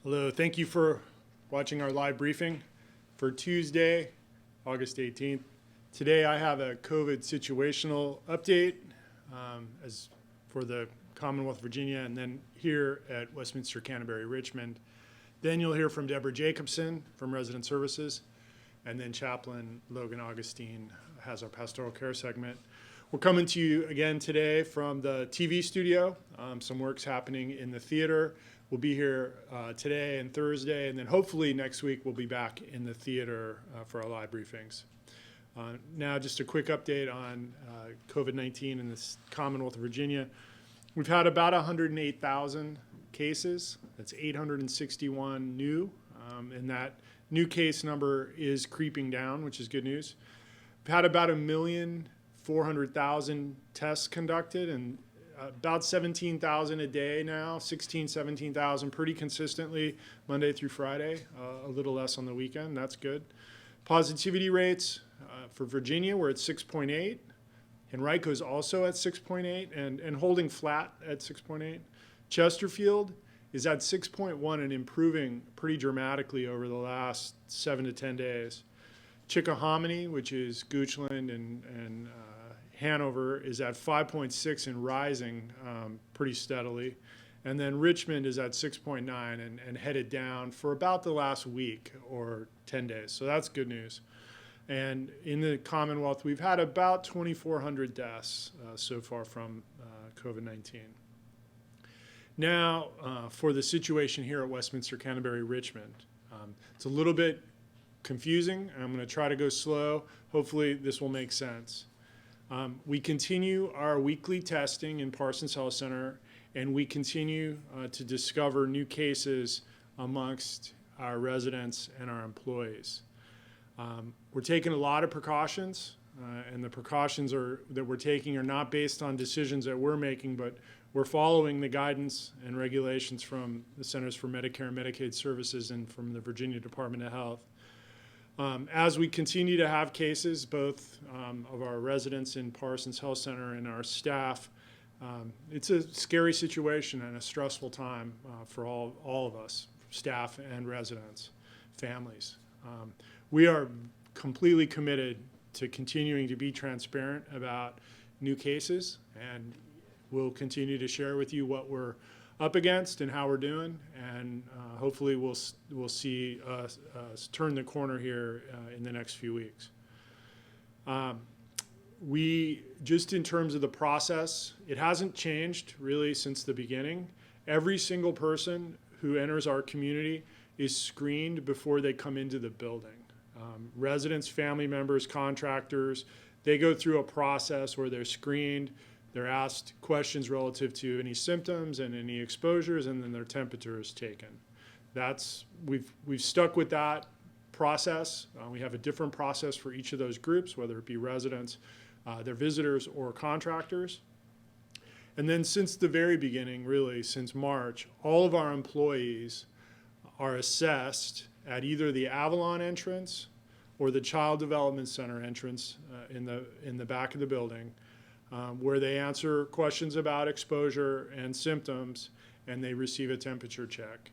Hello, thank you for watching our live briefing for Tuesday, August 18th. Today I have a COVID situational update as for the Commonwealth of Virginia, and then here at Westminster Canterbury Richmond. Then you'll hear from Debra Jacobsen from Resident Services, and then Chaplain Logan Augustine has our pastoral care segment. We're coming to you again today from the TV studio. Some work's happening in the theater. We'll be here today and Thursday, and then hopefully next week we'll be back in the theater for our live briefings. Now just a quick update on COVID-19 in the Commonwealth of Virginia. We've had about 108,000 cases. That's 861 new, and that new case number is creeping down, which is good news. We've had about 1,400,000 tests conducted, and about 17,000 a day now, 17,000 pretty consistently Monday through Friday, a little less on the weekend. That's good. Positivity rates for Virginia, we're at 6.8. Henrico's also at 6.8 and holding flat at 6.8. Chesterfield is at 6.1 and improving pretty dramatically over the last 7 to 10 days. Chickahominy, which is Goochland and Hanover, is at 5.6 and rising pretty steadily. And then Richmond is at 6.9 and headed down for about the last week or 10 days. So that's good news. And in the Commonwealth, we've had about 2,400 deaths so far from COVID-19. Now, for the situation here at Westminster Canterbury Richmond. It's a little bit confusing. I'm going to try to go slow. Hopefully this will make sense. We continue our weekly testing in Parsons Health Center, and we continue to discover new cases amongst our residents and our employees. We're taking a lot of precautions, and the precautions that we're taking are not based on decisions that we're making, but we're following the guidance and regulations from the Centers for Medicare and Medicaid Services and from the Virginia Department of Health. As we continue to have cases, both of our residents in Parsons Health Center and our staff, it's a scary situation and a stressful time for all of us, staff and residents, families. We are completely committed to continuing to be transparent about new cases, and we'll continue to share with you what we're up against and how we're doing, and hopefully we'll see us turn the corner here in the next few weeks. We, just in terms of the process, it hasn't changed really since the beginning. Every single person who enters our community is screened before they come into the building. Residents, family members, contractors, they go through a process where they're screened. They're asked questions relative to any symptoms and any exposures, and then their temperature is taken. We've stuck with that process. We have a different process for each of those groups, whether it be residents, their visitors, or contractors. And then since the very beginning, really since March, all of our employees are assessed at either the Avalon entrance or the Child Development Center entrance in the back of the building, where they answer questions about exposure and symptoms, and they receive a temperature check.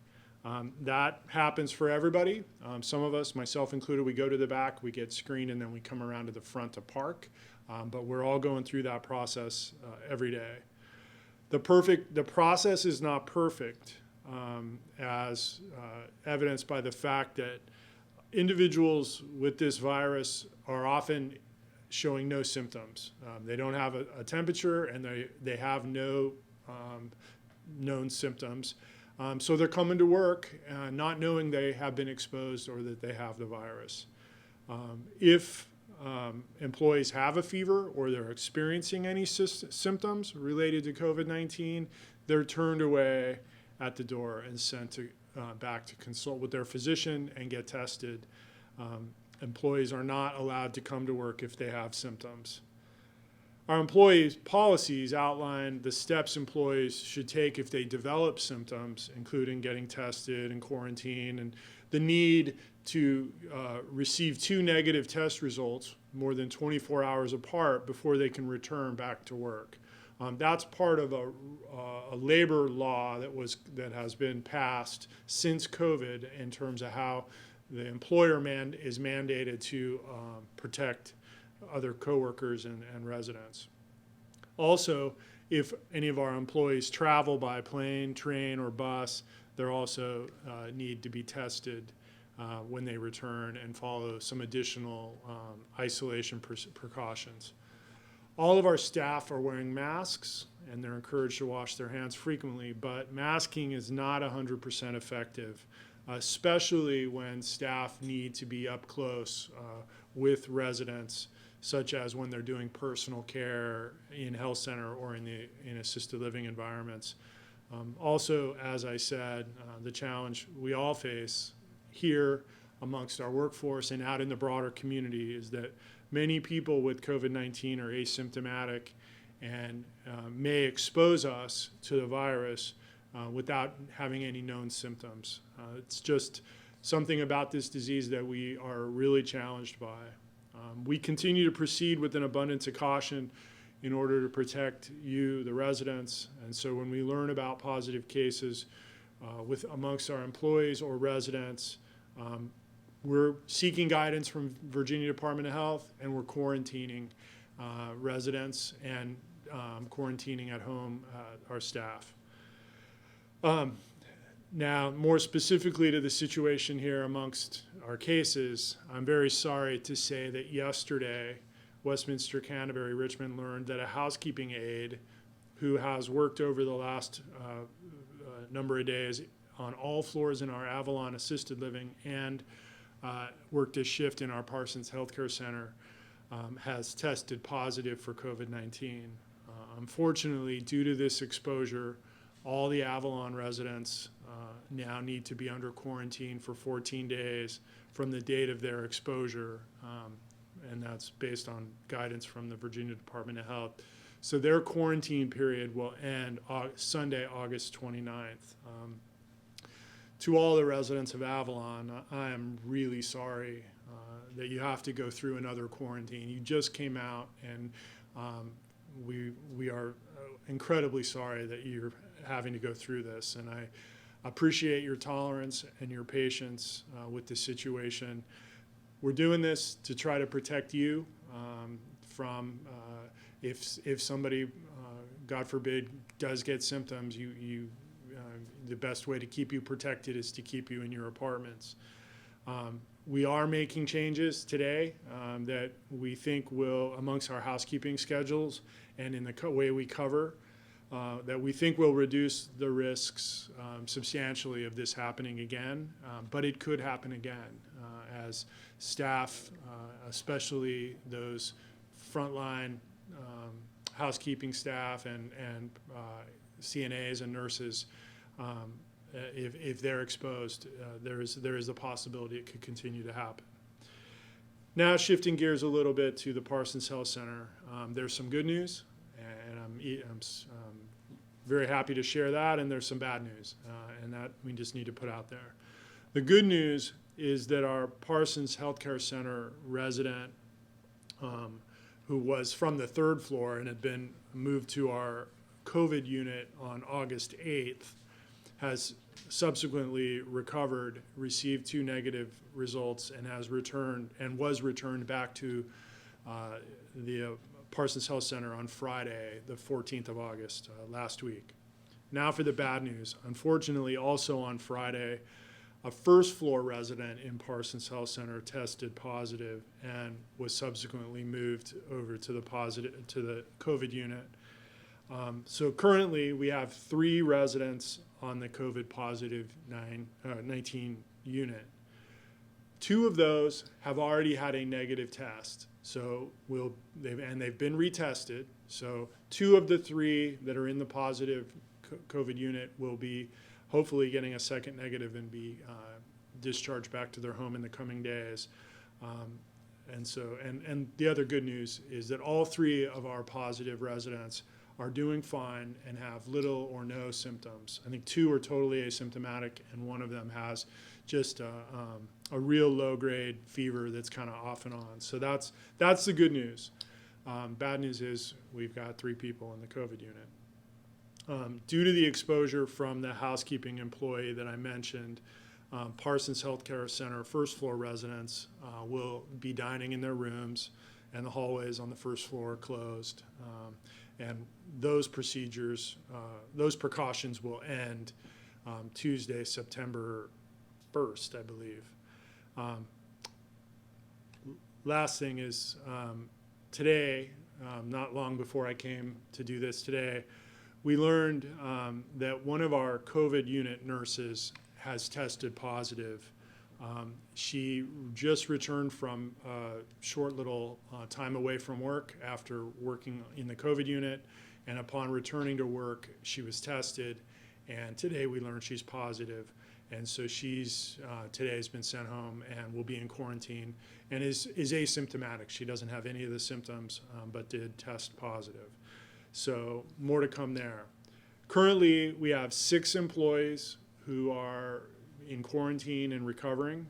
That happens for everybody. Some of us, myself included, we go to the back, we get screened, and then we come around to the front to park. But we're all going through that process every day. The process is not perfect, as evidenced by the fact that individuals with this virus are often showing no symptoms. They don't have a temperature, and they have no known symptoms. So they're coming to work not knowing they have been exposed or that they have the virus. If employees have a fever or they're experiencing any symptoms related to COVID-19, they're turned away at the door and sent back to consult with their physician and get tested. Employees are not allowed to come to work if they have symptoms. Our employees' policies outline the steps employees should take if they develop symptoms, including getting tested and quarantine, and the need to receive 2 negative test results more than 24 hours apart before they can return back to work. That's part of a labor law that has been passed since COVID in terms of how the employer is mandated to protect other coworkers and residents. Also, if any of our employees travel by plane, train, or bus, they also need to be tested when they return and follow some additional isolation precautions. All of our staff are wearing masks, and they're encouraged to wash their hands frequently, but masking is not 100% effective, especially when staff need to be up close with residents, such as when they're doing personal care in health center or in assisted living environments. Also, as I said, the challenge we all face here amongst our workforce and out in the broader community is that many people with COVID-19 are asymptomatic and may expose us to the virus without having any known symptoms. It's just something about this disease that we are really challenged by. We continue to proceed with an abundance of caution in order to protect you, the residents. And so when we learn about positive cases amongst our employees or residents, we're seeking guidance from Virginia Department of Health, and we're quarantining residents and quarantining at home our staff. Now, more specifically to the situation here amongst our cases, I'm very sorry to say that yesterday, Westminster Canterbury Richmond learned that a housekeeping aide who has worked over the last number of days on all floors in our Avalon assisted living and worked a shift in our Parsons Healthcare Center has tested positive for COVID-19. Unfortunately, due to this exposure, all the Avalon residents now need to be under quarantine for 14 days from the date of their exposure, and that's based on guidance from the Virginia Department of Health. So their quarantine period will end Sunday, August 29th. To all the residents of Avalon, I am really sorry that you have to go through another quarantine. You just came out, and we are incredibly sorry that you're having to go through this. And I appreciate your tolerance and your patience with the situation. We're doing this to try to protect you from if somebody, God forbid, does get symptoms. The best way to keep you protected is to keep you in your apartments. We are making changes today that we think will, amongst our housekeeping schedules and in the way we cover, that we think will reduce the risks substantially of this happening again, but it could happen again as staff, especially those frontline housekeeping staff and CNAs and nurses, if they're exposed, there is a possibility it could continue to happen. Now, shifting gears a little bit to the Parsons Health Center, there's some good news, and I'm very happy to share that, and there's some bad news, and that we just need to put out there. The good news is that our Parsons Healthcare Center resident, who was from the third floor and had been moved to our COVID unit on August 8th, has subsequently recovered, received 2 negative results, and was returned back to the Parsons Health Center on Friday, the 14th of August, last week. Now for the bad news. Unfortunately, also on Friday, a first floor resident in Parsons Health Center tested positive and was subsequently moved over to the COVID unit. So currently we have 3 residents on the COVID positive 19 unit. 2 of those have already had a negative test, so they've been retested. So 2 of the 3 that are in the positive COVID unit will be hopefully getting a second negative and be discharged back to their home in the coming days. And the other good news is that all 3 of our positive residents are doing fine and have little or no symptoms. I think 2 are totally asymptomatic, and 1 of them has just a real low-grade fever that's kind of off and on. So that's the good news. Bad news is we've got 3 people in the COVID unit. Due to the exposure from the housekeeping employee that I mentioned, Parsons Healthcare Center first floor residents will be dining in their rooms, and the hallways on the first floor are closed. And those procedures, those precautions will end Tuesday, September 1st, I believe. Last thing is today, not long before I came to do this today, we learned that one of our COVID unit nurses has tested positive. She just returned from a short little time away from work after working in the COVID unit, and upon returning to work, she was tested, and today we learned she's positive. And so she's today has been sent home and will be in quarantine and is asymptomatic. She doesn't have any of the symptoms, but did test positive. So more to come there. Currently, we have 6 employees who are in quarantine and recovering.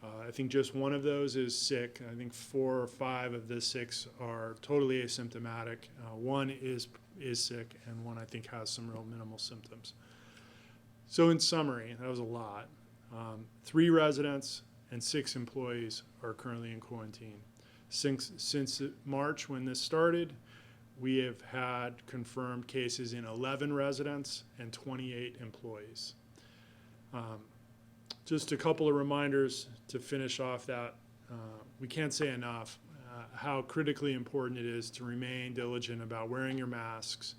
I think just one of those is sick. I think 4 or 5 of the 6 are totally asymptomatic. One is sick, and one I think has some real minimal symptoms. So in summary, that was a lot. 3 residents and 6 employees are currently in quarantine. Since March, when this started, we have had confirmed cases in 11 residents and 28 employees. Just a couple of reminders to finish off that. We can't say enough how critically important it is to remain diligent about wearing your masks.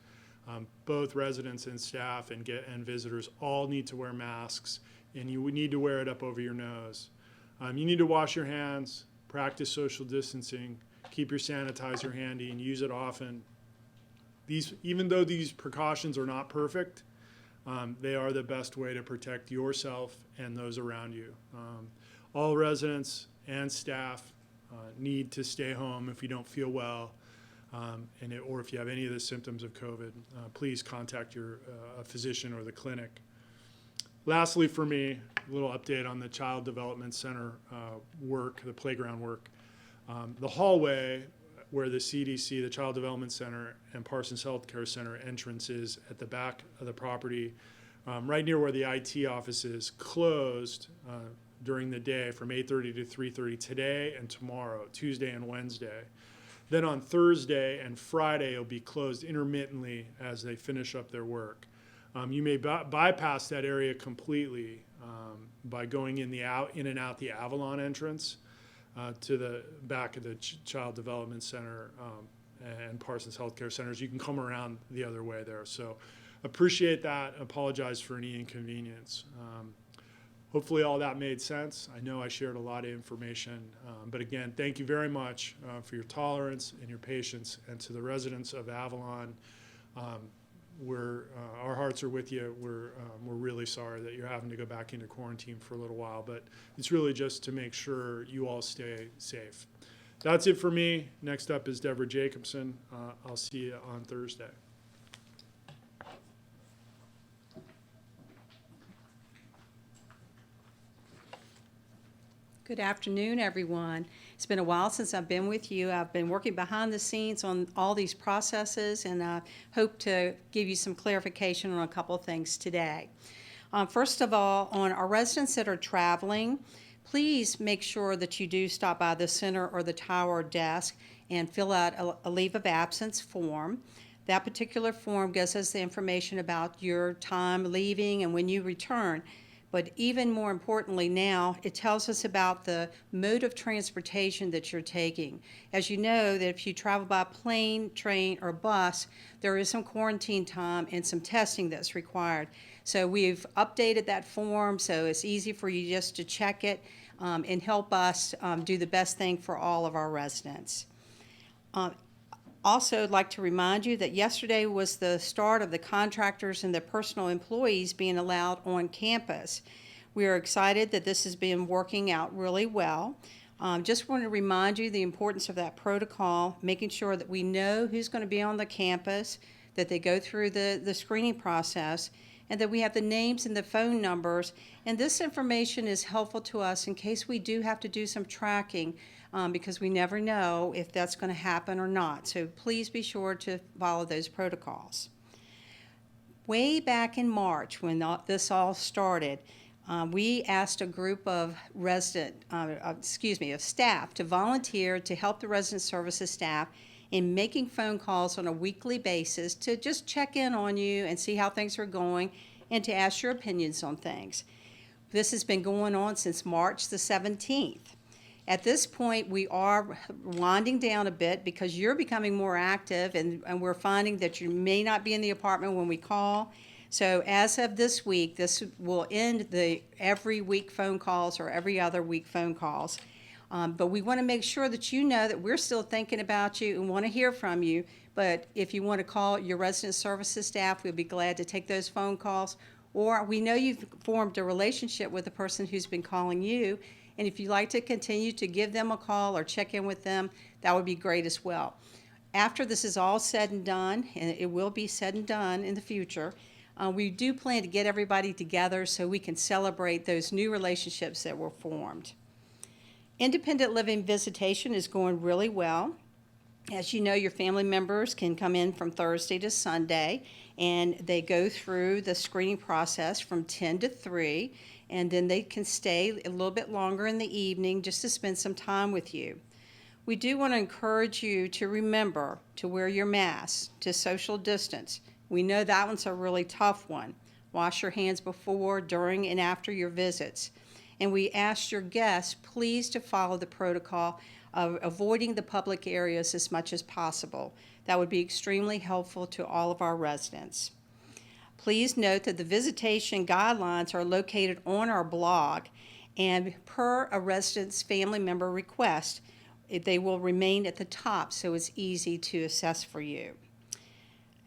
Both residents and staff and visitors all need to wear masks, and you need to wear it up over your nose. You need to wash your hands, practice social distancing, keep your sanitizer handy, and use it often. Even though these precautions are not perfect, they are the best way to protect yourself and those around you. All residents and staff need to stay home if you don't feel well, or if you have any of the symptoms of COVID. Please contact your physician or the clinic. Lastly, for me, a little update on the Child Development Center work, the playground work. The hallway where the CDC, the Child Development Center, and Parsons Healthcare Center entrance is at the back of the property, right near where the IT office is, closed during the day from 8:30 to 3:30 today and tomorrow, Tuesday and Wednesday. Then on Thursday and Friday, it'll be closed intermittently as they finish up their work. You may bypass that area completely by going in and out the Avalon entrance to the back of the Child Development Center and Parsons Healthcare Centers. You can come around the other way there. So appreciate that. Apologize for any inconvenience. Hopefully all that made sense. I know I shared a lot of information, but again, thank you very much for your tolerance and your patience, and to the residents of Avalon, our hearts are with you. We're really sorry that you're having to go back into quarantine for a little while, but it's really just to make sure you all stay safe. That's it for me. Next up is Debra Jacobsen. I'll see you on Thursday. Good afternoon, everyone. It's been a while since I've been with you. I've been working behind the scenes on all these processes, and I hope to give you some clarification on a couple of things today. First of all, on our residents that are traveling, please make sure that you do stop by the center or the tower desk and fill out a leave of absence form. That particular form gives us the information about your time leaving and when you return. But even more importantly now, it tells us about the mode of transportation that you're taking. As you know, that if you travel by plane, train, or bus, there is some quarantine time and some testing that's required. So we've updated that form so it's easy for you just to check it and help us do the best thing for all of our residents. Also, I'd like to remind you that yesterday was the start of the contractors and the personal employees being allowed on campus. We are excited that this has been working out really well. Just want to remind you the importance of that protocol, making sure that we know who's going to be on the campus, that they go through the screening process, and then we have the names and the phone numbers. And this information is helpful to us in case we do have to do some tracking, because we never know if that's going to happen or not. So please be sure to follow those protocols. Way back in March, when this all started, we asked a group of staff to volunteer to help the resident services staff in making phone calls on a weekly basis to just check in on you and see how things are going and to ask your opinions on things. This has been going on since March the 17th. At this point, we are winding down a bit because you're becoming more active, and we're finding that you may not be in the apartment when we call. So as of this week, this will end the every week phone calls or every other week phone calls. But we want to make sure that you know that we're still thinking about you and want to hear from you. But if you want to call your resident services staff, we'll be glad to take those phone calls. Or we know you've formed a relationship with the person who's been calling you. And if you'd like to continue to give them a call or check in with them, that would be great as well. After this is all said and done, and it will be said and done in the future, we do plan to get everybody together so we can celebrate those new relationships that were formed. Independent living visitation is going really well. As you know, your family members can come in from Thursday to Sunday, and they go through the screening process from 10 to 3, and then they can stay a little bit longer in the evening just to spend some time with you. We do want to encourage you to remember to wear your mask, to social distance. We know that one's a really tough one. Wash your hands before, during, and after your visits. And we ask your guests, please, to follow the protocol of avoiding the public areas as much as possible. That would be extremely helpful to all of our residents. Please note that the visitation guidelines are located on our blog, and per a resident's family member request, they will remain at the top so it's easy to assess for you.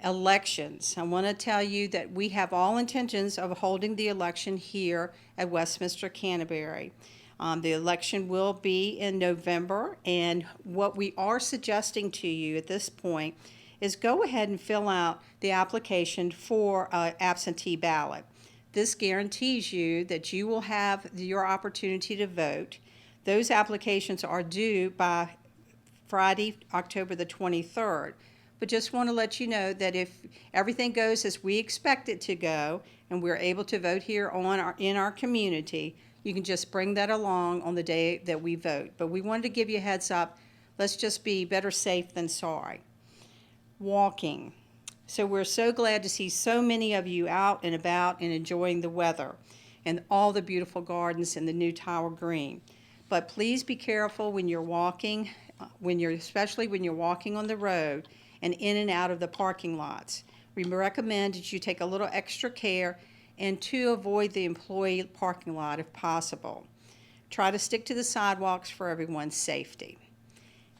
Elections. I want to tell you that we have all intentions of holding the election here at Westminster Canterbury. The election will be in November, and what we are suggesting to you at this point is go ahead and fill out the application for an absentee ballot. This guarantees you that you will have your opportunity to vote. Those applications are due by Friday, October the 23rd. But just want to let you know that if everything goes as we expect it to go and we're able to vote here in our community, you can just bring that along on the day that we vote. But we wanted to give you a heads up. Let's just be better safe than sorry. Walking. So we're so glad to see so many of you out and about and enjoying the weather and all the beautiful gardens in the new Tower Green. But please be careful when you're walking, especially when you're walking on the road and in and out of the parking lots. We recommend that you take a little extra care and to avoid the employee parking lot if possible. Try to stick to the sidewalks for everyone's safety.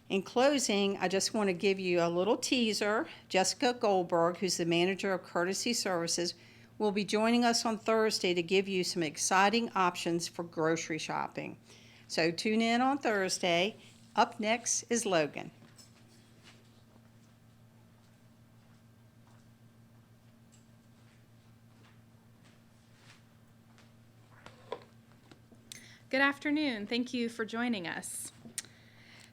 In closing, I just want to give you a little teaser. Jessica Goldberg, who's the manager of Courtesy Services, will be joining us on Thursday to give you some exciting options for grocery shopping. So tune in on Thursday. Up next is Logan. Good afternoon. Thank you for joining us.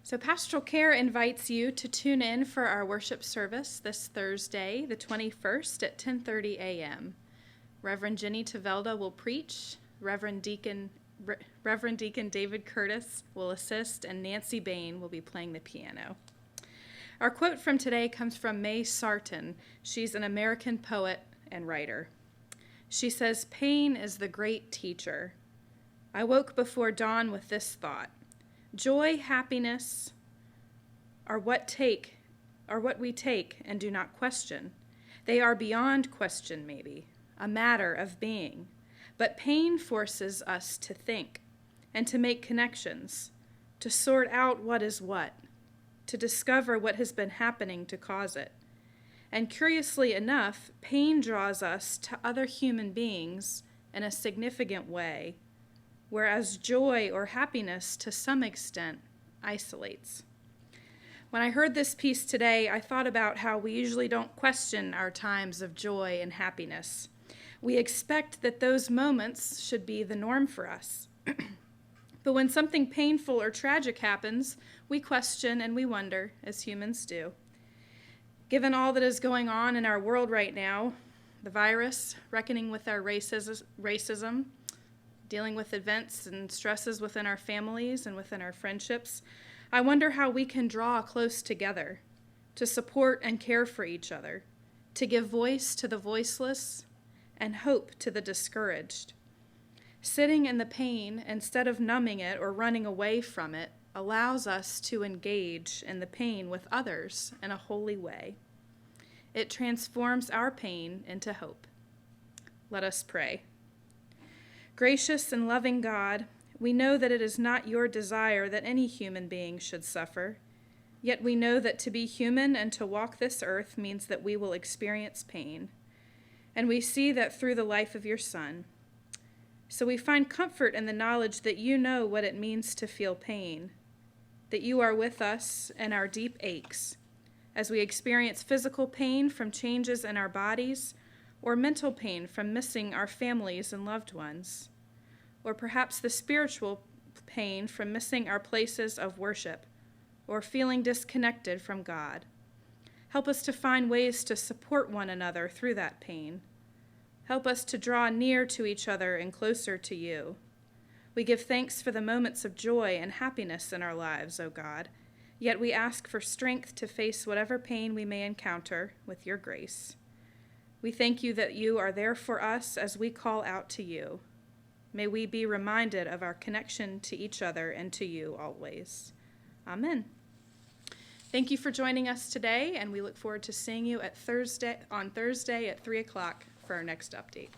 So Pastoral Care invites you to tune in for our worship service this Thursday, the 21st at 10:30 a.m. Reverend Jenny Tavelda will preach, Reverend Deacon David Curtis will assist, and Nancy Bain will be playing the piano. Our quote from today comes from May Sarton. She's an American poet and writer. She says, "Pain is the great teacher. I woke before dawn with this thought. Joy, happiness are what we take and do not question. They are beyond question, maybe, a matter of being. But pain forces us to think and to make connections, to sort out what is what, to discover what has been happening to cause it. And curiously enough, pain draws us to other human beings in a significant way, whereas joy or happiness, to some extent, isolates." When I heard this piece today, I thought about how we usually don't question our times of joy and happiness. We expect that those moments should be the norm for us. But when something painful or tragic happens, we question and we wonder, as humans do. Given all that is going on in our world right now, the virus, reckoning with our racism, dealing with events and stresses within our families and within our friendships, I wonder how we can draw close together to support and care for each other, to give voice to the voiceless and hope to the discouraged. Sitting in the pain instead of numbing it or running away from it allows us to engage in the pain with others in a holy way. It transforms our pain into hope. Let us pray. Gracious and loving God, we know that it is not your desire that any human being should suffer, yet we know that to be human and to walk this earth means that we will experience pain. And we see that through the life of your Son. So we find comfort in the knowledge that you know what it means to feel pain, that you are with us in our deep aches, as we experience physical pain from changes in our bodies, or mental pain from missing our families and loved ones, or perhaps the spiritual pain from missing our places of worship, or feeling disconnected from God. Help us to find ways to support one another through that pain. Help us to draw near to each other and closer to you. We give thanks for the moments of joy and happiness in our lives, O God, yet we ask for strength to face whatever pain we may encounter with your grace. We thank you that you are there for us as we call out to you. May we be reminded of our connection to each other and to you always. Amen. Thank you for joining us today, and we look forward to seeing you on Thursday at 3 o'clock for our next update.